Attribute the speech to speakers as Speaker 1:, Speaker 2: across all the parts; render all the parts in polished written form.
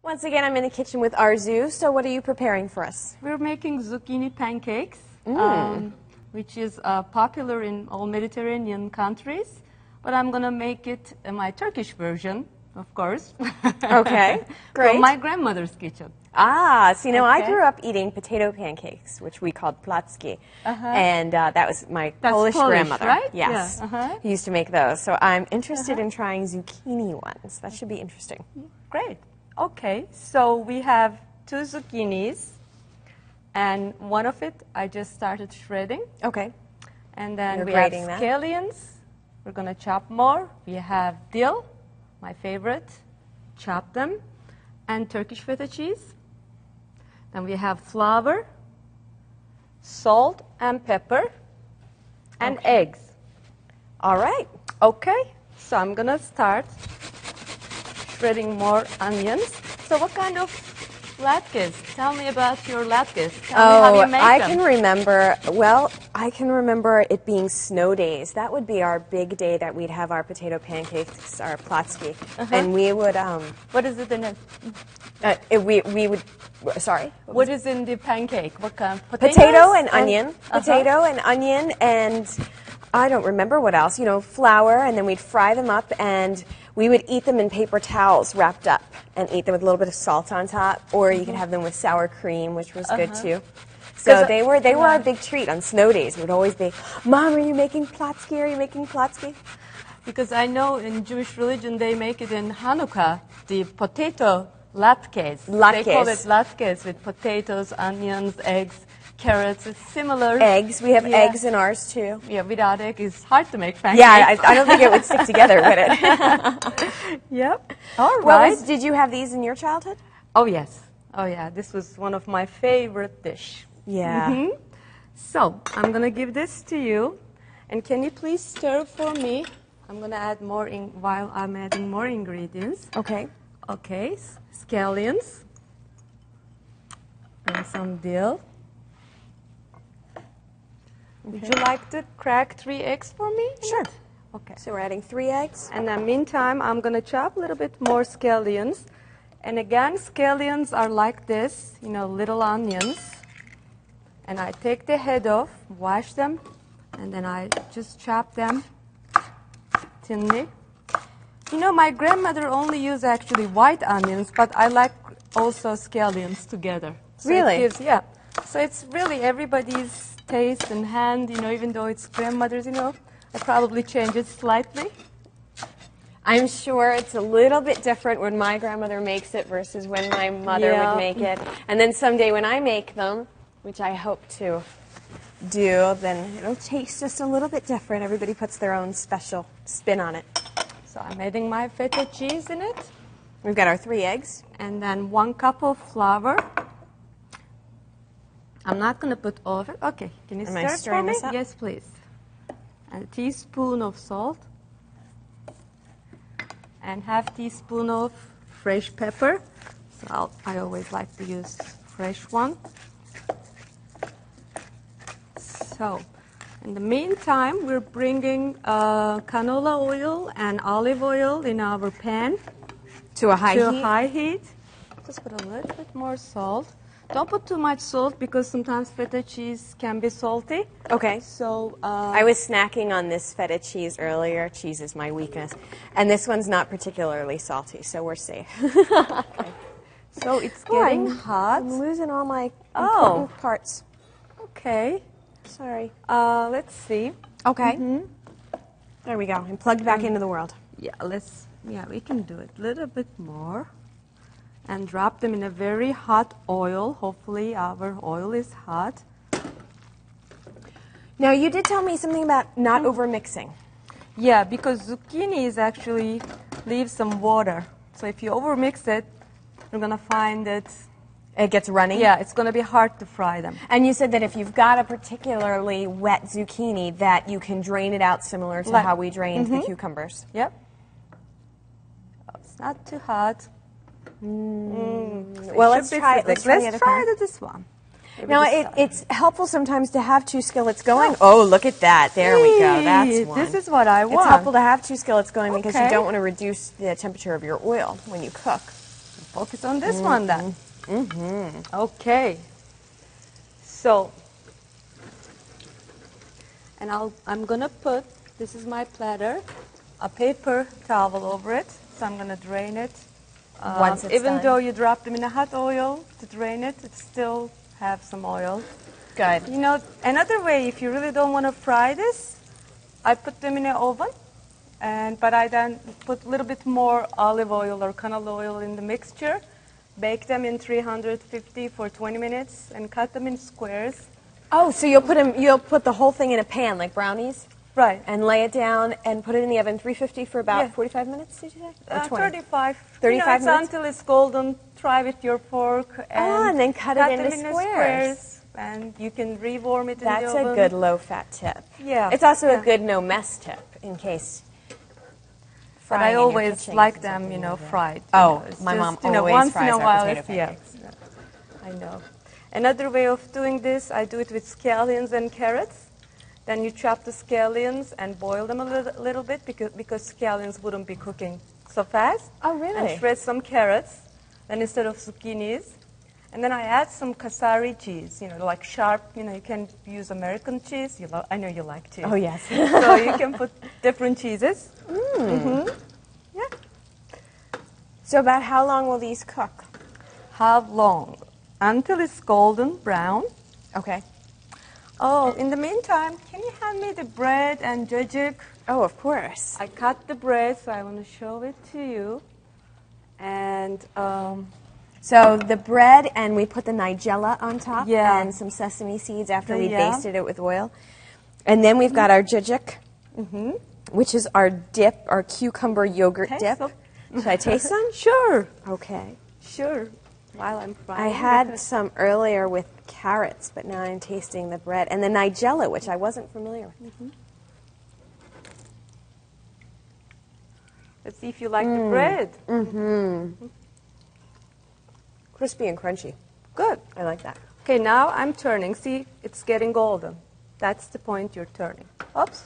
Speaker 1: Once again, I'm in the kitchen with Arzu. So what are you preparing for us?
Speaker 2: We're making zucchini pancakes, which is popular in all Mediterranean countries. But I'm going to make it in my Turkish version, of course.
Speaker 1: Okay, great.
Speaker 2: From my grandmother's kitchen.
Speaker 1: Ah, so you know, I
Speaker 2: Okay.
Speaker 1: grew up eating potato pancakes, which we called placki. And that was my Polish grandmother.
Speaker 2: Right?
Speaker 1: Yes.
Speaker 2: Yeah.
Speaker 1: Who used to make those. So I'm interested in trying zucchini ones. That should be interesting.
Speaker 2: Great. Okay, so we have 2 zucchinis, and one of it I just started shredding.
Speaker 1: Okay.
Speaker 2: And then
Speaker 1: You're
Speaker 2: we have
Speaker 1: grating that.
Speaker 2: scallions. We're going to chop more. We have dill, my favorite. Chop them. And Turkish feta cheese. Then we have flour, salt and pepper, and eggs.
Speaker 1: All right.
Speaker 2: Okay, so I'm going to start shredding more onions. So what kind of latkes? Tell me about your latkes. Tell me how you make
Speaker 1: I
Speaker 2: them.
Speaker 1: can remember, well, I can remember it being snow days. That would be our big day that we'd have our potato pancakes, our placki. And we would,
Speaker 2: What is it in it?
Speaker 1: we would, sorry?
Speaker 2: What is in the pancake? What kind?
Speaker 1: Potato and onion. Potato and onion and I don't remember what else. You know, flour, and then we'd fry them up, and we would eat them in paper towels wrapped up and eat them with a little bit of salt on top, or you could have them with sour cream, which was good too. So they were our big treat on snow days. It would always be, Mom, are you making platski? Are you making platski?
Speaker 2: Because I know in Jewish religion they make it in Hanukkah, the potato latkes. They call it latkes with potatoes, onions, eggs, carrots. It's similar.
Speaker 1: Eggs. We have eggs in ours too.
Speaker 2: Yeah, without egg it's hard to make pancakes.
Speaker 1: Yeah, I don't think it would stick together, would it?
Speaker 2: Yep. All right.
Speaker 1: Did you have these in your childhood?
Speaker 2: Oh, yes. Oh, yeah. This was one of my favorite dish.
Speaker 1: Yeah.
Speaker 2: So I'm going to give this to you. And can you please stir for me? I'm going to add more while I'm adding more ingredients.
Speaker 1: Okay.
Speaker 2: Okay. Scallions. And some dill. Would you like to crack 3 eggs for me?
Speaker 1: Sure.
Speaker 2: Okay.
Speaker 1: So we're adding 3 eggs.
Speaker 2: And then meantime, I'm going to chop a little bit more scallions. And again, scallions are like this, you know, little onions. And I take the head off, wash them, and then I just chop them thinly. You know, my grandmother only used actually white onions, but I like also scallions together. So
Speaker 1: Really?
Speaker 2: It gives, yeah. So it's really everybody's taste and hand, you know, even though it's grandmother's, you know, I probably change it slightly.
Speaker 1: I'm sure it's a little bit different when my grandmother makes it versus when my mother would make it. And then someday when I make them, which I hope to do, then it'll taste just a little bit different. Everybody puts their own special spin on it.
Speaker 2: So I'm adding my feta cheese in it.
Speaker 1: We've got our 3 eggs.
Speaker 2: And then 1 cup of flour. I'm not going to put all of it. Okay, can you
Speaker 1: Am
Speaker 2: stir
Speaker 1: I
Speaker 2: it for
Speaker 1: stirring
Speaker 2: me?
Speaker 1: this up?
Speaker 2: Yes, please. And a teaspoon of salt. And half teaspoon of fresh pepper. So I always like to use fresh one. So, in the meantime, we're bringing canola oil and olive oil in our pan
Speaker 1: To a high
Speaker 2: to
Speaker 1: heat.
Speaker 2: high heat. Just put a little bit more salt. Don't put too much salt because sometimes feta cheese can be salty.
Speaker 1: Okay.
Speaker 2: So
Speaker 1: I was snacking on this feta cheese earlier. Cheese is my weakness. And this one's not particularly salty, so we're safe.
Speaker 2: so it's getting hot.
Speaker 1: I'm losing all my
Speaker 2: Oh.
Speaker 1: important parts.
Speaker 2: Okay.
Speaker 1: Sorry.
Speaker 2: Let's see.
Speaker 1: Okay. There we go. I'm plugged back into the world.
Speaker 2: Yeah, we can do it a little bit more. And drop them in a very hot oil. Hopefully our oil is hot.
Speaker 1: Now, you did tell me something about not over-mixing.
Speaker 2: Yeah, because zucchini is actually leaves some water. So if you overmix it, you're going to find it,
Speaker 1: It gets runny?
Speaker 2: yeah, it's going to be hard to fry them.
Speaker 1: And you said that if you've got a particularly wet zucchini, that you can drain it out similar to
Speaker 2: Like-
Speaker 1: how we drained the cucumbers.
Speaker 2: Yep. Oh, it's not too hot.
Speaker 1: Well, let's try it.
Speaker 2: Let's
Speaker 1: the other
Speaker 2: try
Speaker 1: pan.
Speaker 2: this one. Maybe
Speaker 1: Now,
Speaker 2: this side.
Speaker 1: it's helpful sometimes to have 2 skillets going. Oh, look at that. There we go. That's
Speaker 2: Hey,
Speaker 1: one.
Speaker 2: This is what I want.
Speaker 1: It's helpful to have 2 skillets going because you
Speaker 2: Okay.
Speaker 1: don't want to reduce the temperature of your oil when you cook.
Speaker 2: focus on this one then. Okay. So, and I'm gonna put, this is my platter, a paper towel over it. So I'm gonna drain it.
Speaker 1: Once it's
Speaker 2: even
Speaker 1: done.
Speaker 2: though you drop them in a hot oil to drain it, it still have some oil.
Speaker 1: Good.
Speaker 2: You know, another way, if you really don't want to fry this, I put them in an oven, but I then put a little bit more olive oil or canola oil in the mixture, bake them in 350 for 20 minutes, and cut them in squares.
Speaker 1: Oh, so you'll put the whole thing in a pan like brownies?
Speaker 2: Right.
Speaker 1: And lay it down and put it in the oven 350 for about 45 minutes, did you say? Or 20?
Speaker 2: 35.
Speaker 1: 35 minutes?
Speaker 2: Until it's golden. Try with your fork.
Speaker 1: And then cut it into
Speaker 2: them
Speaker 1: squares.
Speaker 2: And you can rewarm it in the
Speaker 1: That's
Speaker 2: oven.
Speaker 1: a good low-fat tip.
Speaker 2: Yeah.
Speaker 1: It's also a good no-mess tip in case.
Speaker 2: But I always like them, you know, fried.
Speaker 1: Oh,
Speaker 2: It's
Speaker 1: my mom
Speaker 2: just, you know,
Speaker 1: always
Speaker 2: once
Speaker 1: fries
Speaker 2: in a
Speaker 1: our
Speaker 2: while.
Speaker 1: potato pancakes.
Speaker 2: Yeah, I know. Another way of doing this, I do it with scallions and carrots. Then you chop the scallions and boil them a little bit because scallions wouldn't be cooking so fast.
Speaker 1: Oh, really?
Speaker 2: And shred some carrots, then instead of zucchinis. And then I add some casari cheese, you know, like sharp, you know, you can use American cheese. I know you like cheese.
Speaker 1: Oh, yes.
Speaker 2: So you can put different cheeses. Yeah.
Speaker 1: So about how long will these cook?
Speaker 2: How long? Until it's golden brown.
Speaker 1: Okay.
Speaker 2: Oh, in the meantime, can you hand me the bread and cacık?
Speaker 1: Oh, of course.
Speaker 2: I cut the bread, so I want to show it to you. And
Speaker 1: so the bread, and we put the nigella on top,
Speaker 2: Yeah.
Speaker 1: and some sesame seeds after we
Speaker 2: Yeah.
Speaker 1: basted it with oil. And then we've got our cacık, which is our dip, our cucumber yogurt
Speaker 2: Taste
Speaker 1: dip.
Speaker 2: some.
Speaker 1: Should I taste some?
Speaker 2: Sure,
Speaker 1: Okay.
Speaker 2: sure. While I'm frying.
Speaker 1: I had some earlier with carrots, but now I'm tasting the bread. And the nigella, which I wasn't familiar with.
Speaker 2: Let's see if you like the bread.
Speaker 1: Crispy and crunchy.
Speaker 2: Good.
Speaker 1: I like that.
Speaker 2: Okay, now I'm turning. See, it's getting golden. That's the point you're turning. Oops.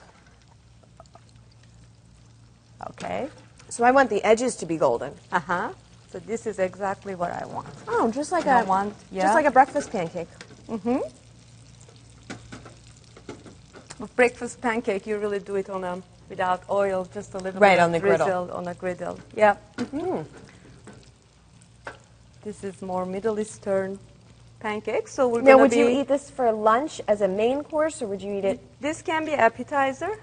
Speaker 2: Okay.
Speaker 1: So I want the edges to be golden.
Speaker 2: Uh-huh. So this is exactly what I want.
Speaker 1: Oh, just like
Speaker 2: just
Speaker 1: a breakfast pancake.
Speaker 2: With breakfast pancake, you really do it on without oil, just a little
Speaker 1: Right,
Speaker 2: bit
Speaker 1: on the griddle.
Speaker 2: drizzled on a griddle. Yeah. This is more Middle Eastern pancake. So we're
Speaker 1: Now,
Speaker 2: gonna
Speaker 1: would you eat this for lunch as a main course, or would you eat it?
Speaker 2: This can be appetizer.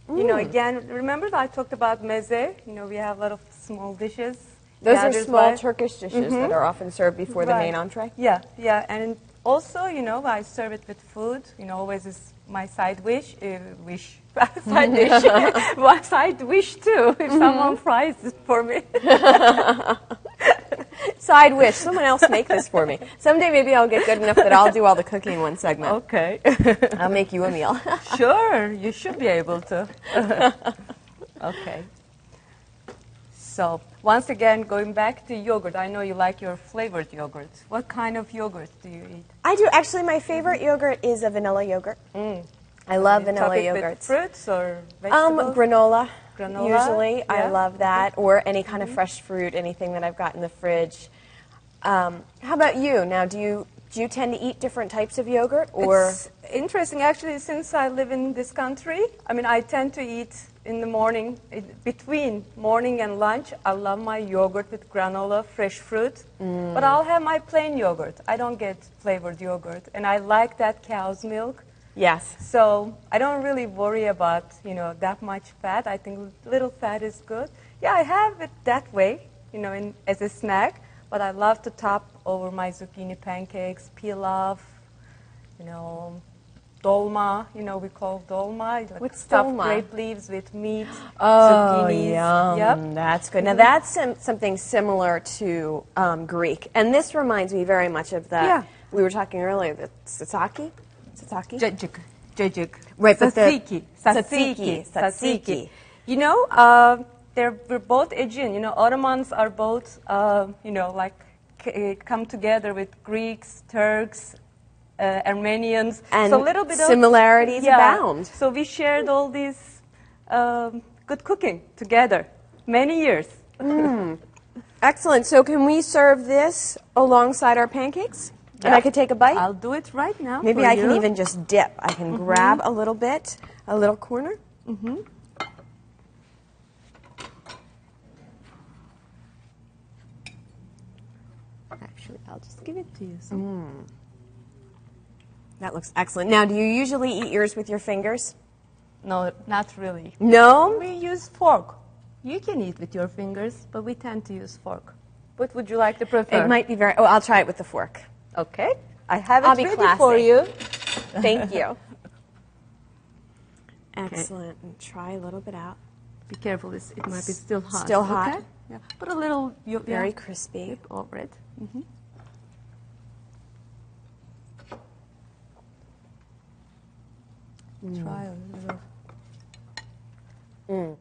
Speaker 2: You know, again, remember I talked about meze? You know, we have a lot of small dishes.
Speaker 1: Those are
Speaker 2: gathered
Speaker 1: small
Speaker 2: by-
Speaker 1: Turkish dishes that are often served before the
Speaker 2: Right.
Speaker 1: main entree.
Speaker 2: Yeah, yeah, and also, you know, I serve it with food. You know, always is my side wish, side dish, one side wish too. If someone fries it for me.
Speaker 1: Side wish. Someone else make this for me. Someday maybe I'll get good enough that I'll do all the cooking one segment.
Speaker 2: Okay.
Speaker 1: I'll make you a meal.
Speaker 2: Sure, you should be able to. Okay. So, once again, going back to yogurt, I know you like your flavored yogurt. What kind of yogurt do you eat?
Speaker 1: I do. Actually, my favorite yogurt is a vanilla yogurt. I love vanilla
Speaker 2: Top it
Speaker 1: yogurts.
Speaker 2: with fruits or vegetables?
Speaker 1: Granola.
Speaker 2: Granola,
Speaker 1: Usually, I
Speaker 2: yeah.
Speaker 1: love that, or any kind of fresh fruit, anything that I've got in the fridge. How about you? Now, do you tend to eat different types of yogurt, or?
Speaker 2: It's interesting, actually, since I live in this country. I mean, I tend to eat in the morning, between morning and lunch. I love my yogurt with granola, fresh fruit. But I'll have my plain yogurt. I don't get flavored yogurt, and I like that cow's milk.
Speaker 1: Yes.
Speaker 2: So I don't really worry about, you know, that much fat. I think little fat is good. Yeah, I have it that way, you know, as a snack. But I love to top over my zucchini pancakes, pilaf, you know, dolma. You know, we call dolma. Like
Speaker 1: What's
Speaker 2: stuffed
Speaker 1: dolma?
Speaker 2: grape leaves with meat,
Speaker 1: Oh,
Speaker 2: zucchinis.
Speaker 1: yum.
Speaker 2: Yep.
Speaker 1: That's good. Now, that's something similar to Greek. And this reminds me very much of the, we were talking earlier, the tzatziki.
Speaker 2: Cacık.
Speaker 1: Right, but the-
Speaker 2: Tzatziki. You know, we're both Aegean. You know, Ottomans are both, you know, like come together with Greeks, Turks, Armenians.
Speaker 1: And
Speaker 2: so a little bit
Speaker 1: similarities abound.
Speaker 2: So we shared all these good cooking together, many years.
Speaker 1: Excellent. So can we serve this alongside our pancakes? And I could take a bite?
Speaker 2: I'll do it right now.
Speaker 1: Maybe I can even just dip. I can grab a little bit, a little corner.
Speaker 2: Actually, I'll just give it to you.
Speaker 1: That looks excellent. Now, do you usually eat yours with your fingers?
Speaker 2: No, not really.
Speaker 1: No?
Speaker 2: We use fork. You can eat with your fingers, but we tend to use fork. What would you like to prefer?
Speaker 1: It might be very... Oh, I'll try it with the fork.
Speaker 2: Okay. I have it
Speaker 1: I'll be
Speaker 2: ready
Speaker 1: classy.
Speaker 2: for you.
Speaker 1: Thank you. Excellent. And try a little bit out.
Speaker 2: Be careful, it might be still hot.
Speaker 1: Still hot.
Speaker 2: Okay? Yeah. Put a little...
Speaker 1: Very crispy.
Speaker 2: Dip over it. Try a little.